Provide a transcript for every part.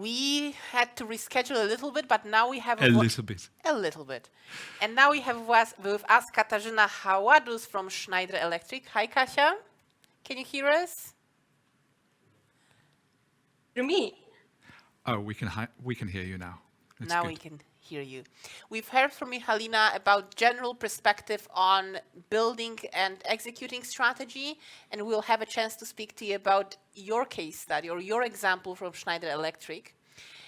we had to reschedule a little bit, but now we have A little bit. A little bit. And now we have with us Katarzyna Haładus from Schneider Electric. Hi, Kasia. Can you hear us? Hear me? Oh, we can hear you now. That's now good. We can hear you. We've heard from Michalina about general perspective on building and executing strategy, and we'll have a chance to speak to you about your case study or your example from Schneider Electric.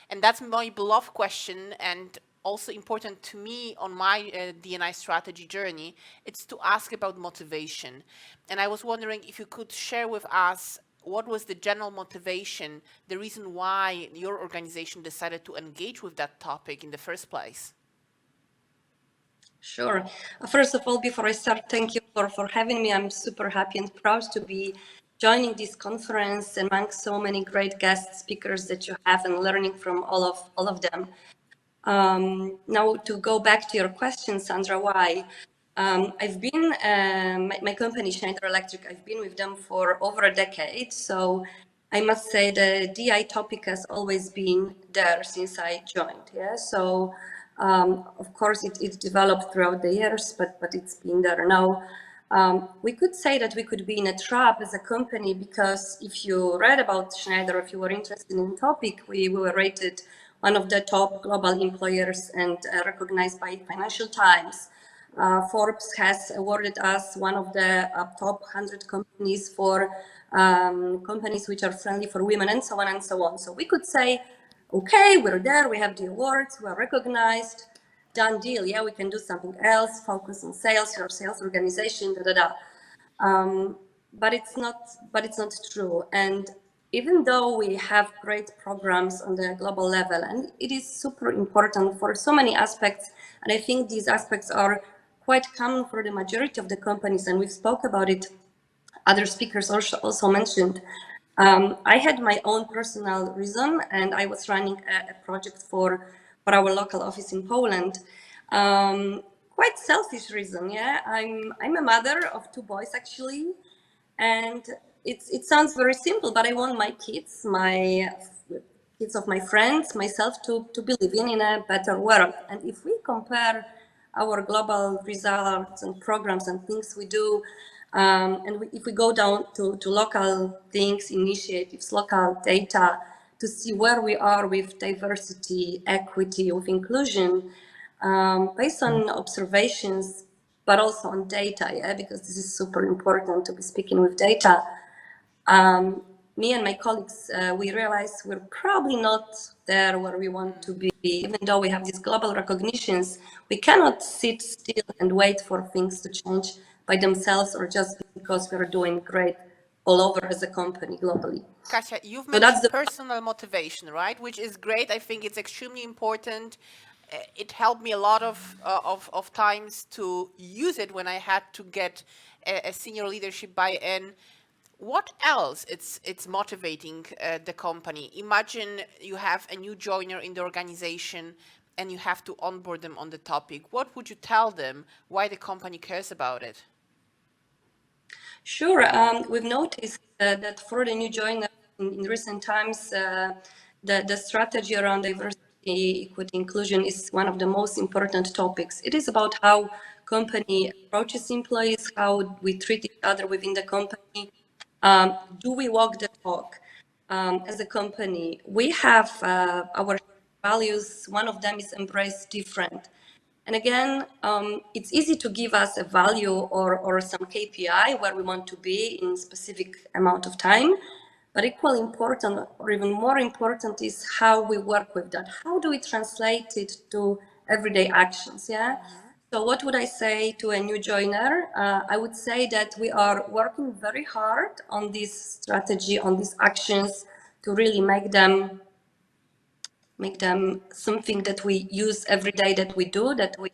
And that's my beloved question, and also important to me on my D&I strategy journey. It's to ask about motivation. And I was wondering if you could share with us what was the general motivation, the reason why your organization decided to engage with that topic in the first place? Sure. First of all, before I start, thank you for having me. I'm super happy and proud to be joining this conference among so many great guest speakers that you have and learning from all of them. Now, to go back to your question, Sandra, why? I've been, my company, Schneider Electric, I've been with them for over a decade. So I must say the DI topic has always been there since I joined. Yeah. So of course it developed throughout the years, but it's been there now. We could say that we could be in a trap as a company, because if you read about Schneider, if you were interested in the topic, we were rated one of the top global employers and recognized by Financial Times. Forbes has awarded us one of the top 100 companies for companies which are friendly for women, and so on and so on. So we could say, okay, we're there, we have the awards, we are recognized, done deal. Yeah, we can do something else, focus on sales, your sales organization, but it's not true. And even though we have great programs on the global level, and it is super important for so many aspects, and I think these aspects are quite common for the majority of the companies, and we've spoke about it, other speakers also mentioned. I had my own personal reason, and I was running a project for our local office in Poland. Quite selfish reason, yeah. I'm a mother of 2 boys actually, and it sounds very simple, but I want my kids of my friends, myself to be living in a better world. And if we compare our global results and programs and things we do, if we go down to local things, initiatives, local data, to see where we are with diversity, equity, with inclusion, based on observations, but also on data, yeah, because this is super important to be speaking with data. Me and my colleagues, we realized we're probably not there where we want to be. Even though we have these global recognitions, we cannot sit still and wait for things to change by themselves, or just because we're doing great all over as a company globally. Kasia, you've mentioned personal motivation, right? Which is great. I think it's extremely important. It helped me a lot of times to use it when I had to get a senior leadership buy-in. What else it's motivating the company? Imagine you have a new joiner in the organization and you have to onboard them on the topic. What would you tell them why the company cares about it? Sure. We've noticed that for the new joiner in recent times, the strategy around diversity, equity, inclusion is one of the most important topics. It is about how company approaches employees, how we treat each other within the company. Do we walk the talk as a company? We have our values. One of them is embrace different. And again, it's easy to give us a value or some KPI where we want to be in specific amount of time. But equally important, or even more important, is how we work with that. How do we translate it to everyday actions? Yeah. So what would I say to a new joiner? I would say that we are working very hard on this strategy, on these actions, to really make them something that we use every day, that we do, that we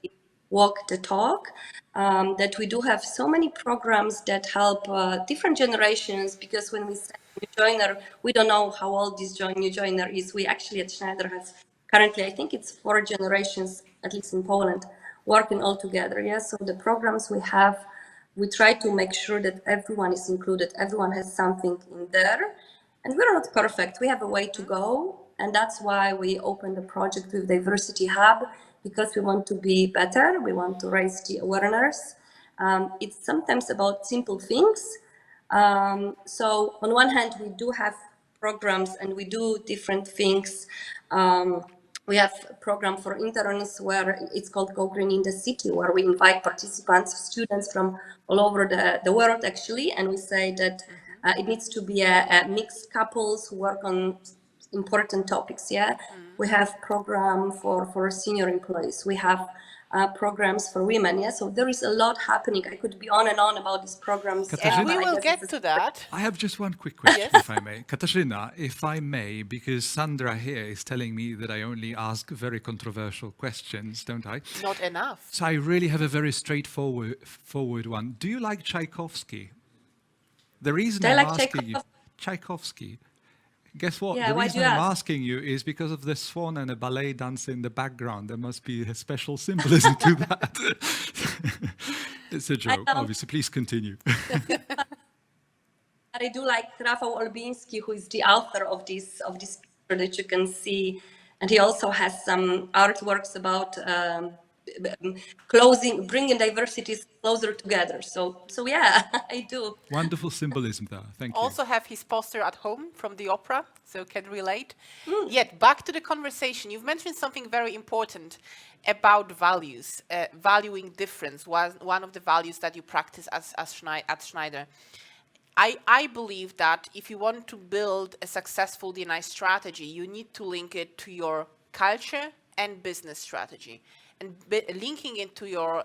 walk the talk, that we do have so many programs that help different generations, because when we say new joiner, we don't know how old this new joiner is. We actually at Schneider has currently, I think it's 4 generations, at least in Poland, working all together. Yeah, so the programs we have, we try to make sure that everyone is included, everyone has something in there. And we're not perfect, we have a way to go, And that's why we opened the project with Diversity Hub, because we want to be better. We want to raise the awareness. It's sometimes about simple things. So on one hand, we do have programs and we do different things. We have a program for interns where it's called Go Green in the City, where we invite participants, students from all over the world actually, and we say that it needs to be a mixed couples who work on important topics. Yeah, we have program for senior employees. We have programs for women. Yeah, so there is a lot happening. I could be on and on about these programs. Katarzyna, And we I will guess get it's to that. I have just one quick question, Yes. if I may. Katarzyna, if I may, because Sandra here is telling me that I only ask very controversial questions, don't I? Not enough. So I really have a very straightforward one. Do you like Tchaikovsky? The reason Do I I'm like asking you, Tchaikovsky. Guess what? Yeah, The why do reason you I'm ask? asking you is because of the swan and a ballet dancer in the background. There must be a special symbolism to that. It's a joke, obviously. Please continue. I do like Rafał Olbiński, who is the author of this picture that you can see, and he also has some artworks about bringing diversities closer together. So yeah, I do. Wonderful symbolism there. Thank you. Also have his poster at home from the opera, so can relate. Yet back to the conversation, you've mentioned something very important about values, valuing difference was one of the values that you practice at Schneider. I believe that if you want to build a successful D&I strategy, you need to link it to your culture and business strategy. And linking it to your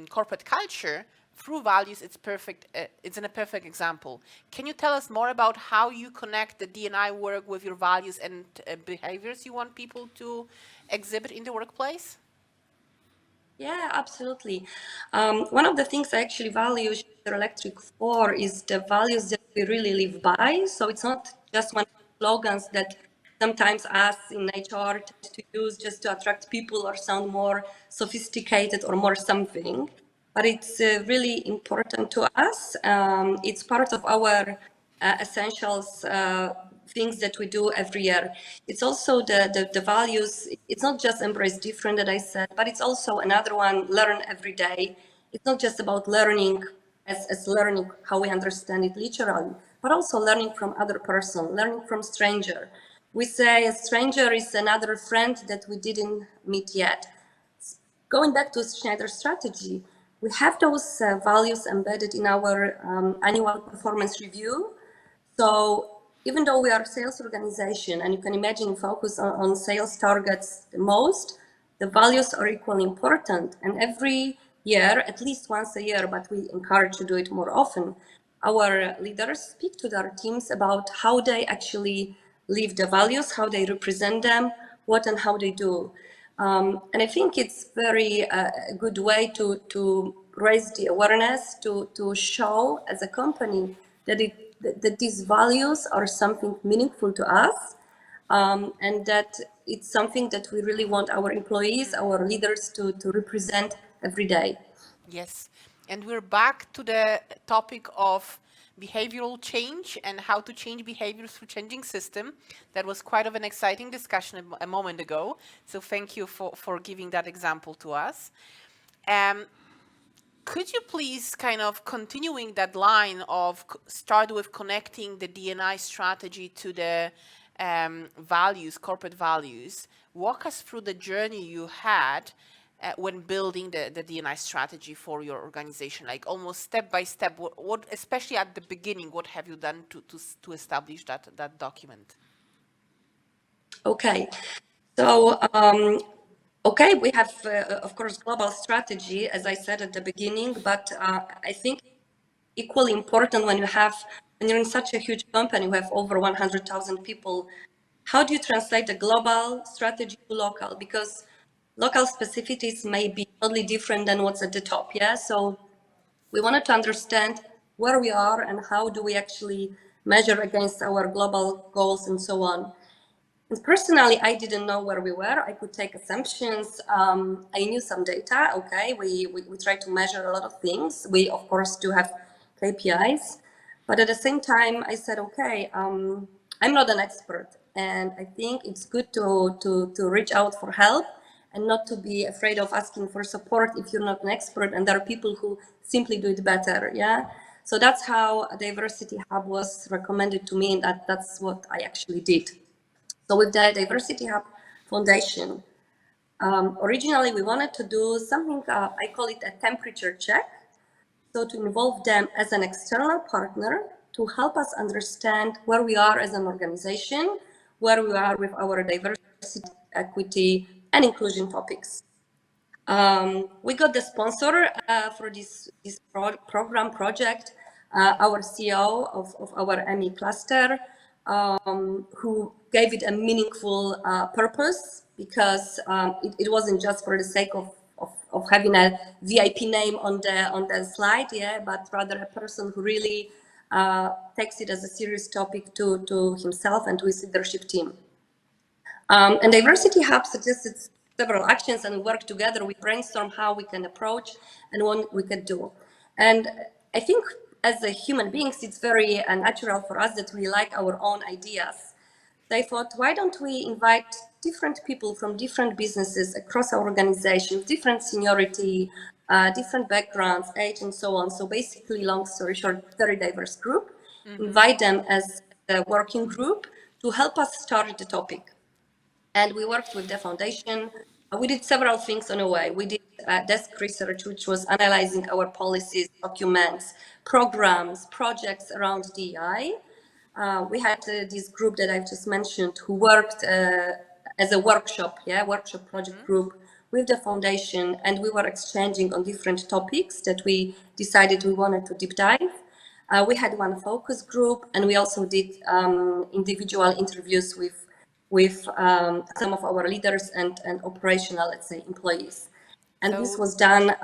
corporate culture through values, it's perfect. It's a perfect example. Can you tell us more about how you connect the D&I work with your values and behaviors you want people to exhibit in the workplace? Yeah, absolutely. One of the things I actually value Schneider Electric for is the values that we really live by. So it's not just one of the slogans that sometimes us in HR tend to use just to attract people or sound more sophisticated or more something, but it's really important to us. It's part of our essentials things that we do every year. It's also the values. It's not just embrace different that I said, but it's also another one, learn every day. It's not just about learning as learning how we understand it literally, but also learning from other person, learning from stranger. We say a stranger is another friend that we didn't meet yet. Going back to Schneider strategy, we have those values embedded in our annual performance review. So even though we are a sales organization, and you can imagine focus on sales targets the most, the values are equally important. And every year, at least once a year, but we encourage to do it more often, our leaders speak to their teams about how they actually live the values, how they represent them, what and how they do. And I think it's very a good way to raise the awareness, to show as a company that that these values are something meaningful to us, and that it's something that we really want our employees, our leaders to represent every day. Yes, and we're back to the topic of behavioral change and how to change behavior through changing system. That was quite of an exciting discussion a moment ago. So thank you for giving that example to us. Could you please kind of continuing that line of start with connecting the D&I strategy to the values, corporate values, walk us through the journey you had when building the D&I strategy for your organization, like almost step by step, what especially at the beginning, what have you done to establish that document? Okay, so okay, we have, of course, global strategy, as I said at the beginning, but I think equally important when you're in such a huge company, we have over 100,000 people, how do you translate the global strategy to local? Because local specificities may be totally different than what's at the top, yeah? So we wanted to understand where we are and how do we actually measure against our global goals and so on. And personally, I didn't know where we were. I could take assumptions. I knew some data. Okay, we try to measure a lot of things. We, of course, do have KPIs. But at the same time, I said, okay, I'm not an expert. And I think it's good to reach out for help and not to be afraid of asking for support if you're not an expert and there are people who simply do it better. Yeah. So that's how a diversity hub was recommended to me, and that's what I actually did. So with the Diversity Hub Foundation, originally we wanted to do something, I call it a temperature check. So to involve them as an external partner to help us understand where we are as an organization, where we are with our diversity, equity, and inclusion topics. We got the sponsor for this program project, our CEO of our ME cluster, who gave it a meaningful purpose, because it wasn't just for the sake of having a VIP name on the slide, yeah, but rather a person who really takes it as a serious topic to himself and to his leadership team. And Diversity Hub suggested several actions, and we work together. We brainstorm how we can approach and what we can do. And I think as a human beings, it's very natural for us that we like our own ideas. So I thought, why don't we invite different people from different businesses across our organization, different seniority, different backgrounds, age, and so on. So basically, long story short, very diverse group. Invite them as a working group to help us start the topic. And we worked with the foundation. We did several things on the way. We did desk research, which was analyzing our policies, documents, programs, projects around DEI. We had this group that I've just mentioned who worked as a workshop project group with the foundation, and we were exchanging on different topics that we decided we wanted to deep dive. We had one focus group, and we also did individual interviews with some of our leaders and operational, let's say, employees. And this was done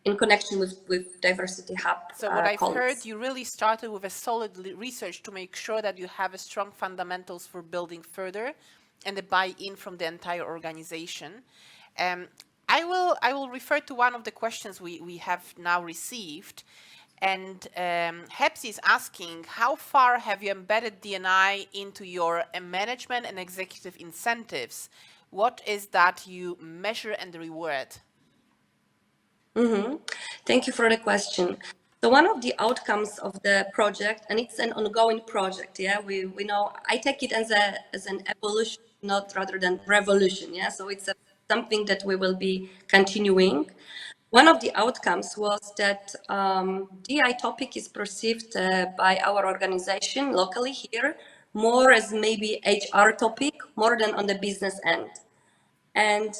in connection with Diversity Hub. So what I've colleagues. heard, you really started with a solid research to make sure that you have a strong fundamentals for building further and the buy-in from the entire organization. I will refer to one of the questions we have now received. And Hepsi is asking, how far have you embedded D&I into your management and executive incentives? What is that you measure and reward? Thank you for the question. So one of the outcomes of the project, and it's an ongoing project, yeah, we know, I take it as an evolution, not rather than revolution, yeah, so it's something that we will be continuing. One of the outcomes was that DI topic is perceived by our organization locally here more as maybe HR topic, more than on the business end. And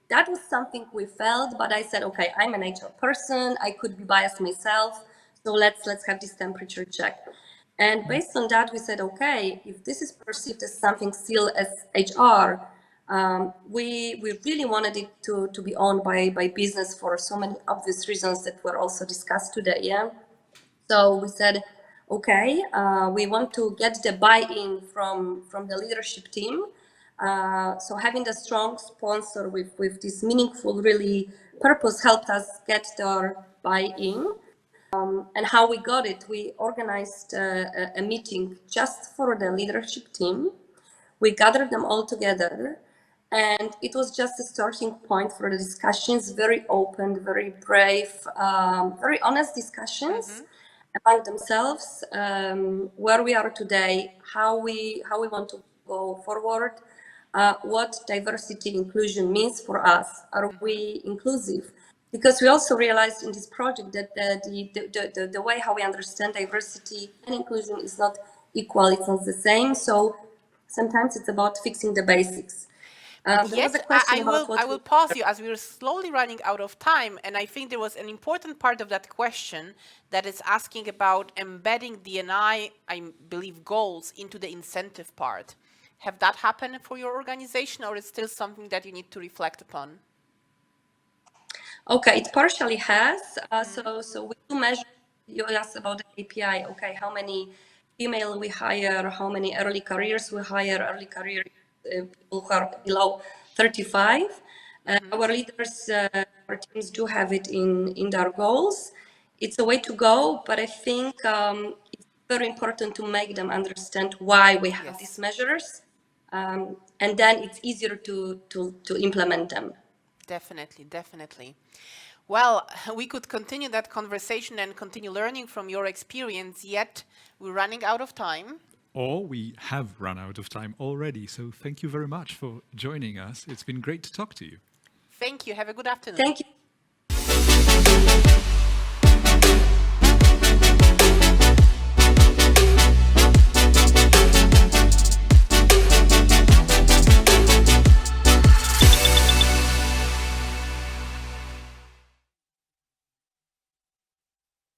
that was something we felt, but I said, okay, I'm an HR person, I could be biased myself, so let's have this temperature check. And based on that, we said, okay, if this is perceived as something still as HR, we really wanted it to be owned by business for so many obvious reasons that were also discussed today, yeah? So we said, okay, we want to get the buy-in from the leadership team. So having the strong sponsor with this meaningful, really purpose helped us get their buy-in. And how we got it, we organized a meeting just for the leadership team. We gathered them all together, and it was just a starting point for the discussions, very open, very brave, very honest discussions about themselves, where we are today, how we want to go forward, what diversity inclusion means for us. Are we inclusive? Because we also realized in this project that the way how we understand diversity and inclusion is not equal, it's not the same. So sometimes it's about fixing the basics. Yes, I will pause you as we're slowly running out of time. And I think there was an important part of that question that is asking about embedding D&I, I believe, goals into the incentive part. Have that happened for your organization, or is it still something that you need to reflect upon? Okay, it partially has. So we do measure, you asked about the KPI, okay, how many female we hire, how many early careers we hire, early career people who are below 35. Our leaders, our teams do have it in their goals. It's a way to go, but I think it's very important to make them understand why we have these measures. and then it's easier to implement them. Definitely, definitely. Well, we could continue that conversation and continue learning from your experience, yet we're running out of time. Or we have run out of time already. So thank you very much for joining us. It's been great to talk to you. Thank you. Have a good afternoon. Thank you.